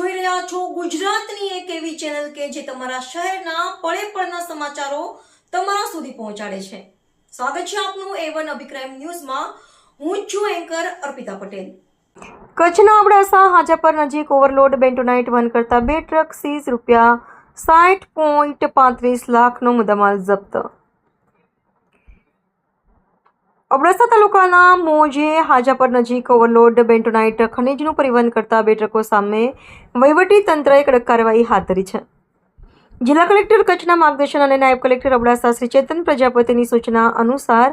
જોઈ રહ્યા છો ગુજરાતની એક એવી ચેનલ કે જે તમારા શહેરના પળે પળના સમાચારો તમારા સુધી પહોંચાડે છે। સ્વાગત છે આપનું A1 અભિક્રાઇમ ન્યૂઝમાં। હું છું એન્કર અર્પિતા પટેલ। કચ્છના અબડાસા હાજાપર નજીક ઓવરલોડ બેન્ટોનાઇટ વહન કરતા 2 ટ્રક સીઝ, ₹60.35 લાખનો મુદ્દામાલ જપ્ત। અબડાસા તાલુકાના મોજે હાજાપર નજીક ઓવરલોડ બેન્ટોનાઇટ ખનીજનું પરિવહન કરતા 2 ટ્રકો સામે વહીવટી તંત્રએ કડક કાર્યવાહી હાથ ધરી છે। જિલ્લા કલેક્ટર કચ્છના માર્ગદર્શન અને નાયબ કલેક્ટર અબડાસા શ્રી ચેતન પ્રજાપતિની સૂચના અનુસાર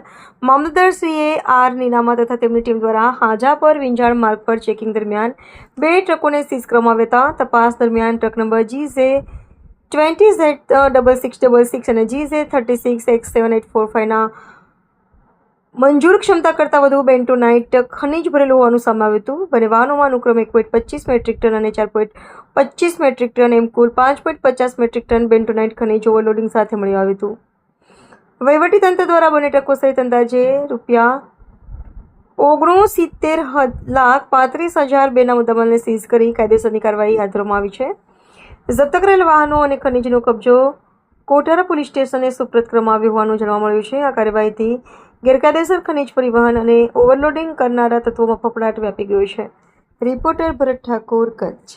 મામલતદારશ્રીએ આર નીનામા તથા તેમની ટીમ દ્વારા હાજાપર વિંજાણ માર્ગ પર ચેકિંગ દરમિયાન 2 ટ્રકોને સીઝ કરવામાં આવ્યા હતા। તપાસ દરમિયાન ટ્રક નંબર GZ20Z6666 અને GZ36X7845ના મંજૂર ક્ષમતા કરતાં વધુ બેન્ટોનાઇટ ખનીજ ભરેલું હોવાનું સામે આવ્યું હતું। બંને વાહનોમાં અનુક્રમે 1.25 મેટ્રિક ટન અને 4.25 મેટ્રિક ટન એમ કુલ 5.50 મેટ્રિક ટન બેન્ટોનાઇટ ખનીજ ઓવરલોડિંગ સાથે મળી આવ્યું હતું। વહીવટીતંત્ર દ્વારા બંને ટ્રકો સહિત અંદાજે ₹69,35,002ના મુદ્દામાલને સીઝ કરી કાયદેસરની કાર્યવાહી હાથ ધરવામાં આવી છે। જપ્ત કરેલ વાહનો અને ખનીજનો કબજો કોઠારા પોલીસ સ્ટેશને સુપ્રત કરવામાં આવ્યો હોવાનું જાણવા મળ્યું છે। આ કાર્યવાહીથી ગેરકાયદેસર ખનીજ પરિવહન અને ઓવરલોડિંગ કરનારા તત્વોમાં ફફડાટ વ્યાપી ગયો છે। રિપોર્ટર ભરત ઠાકોર, કચ્છ।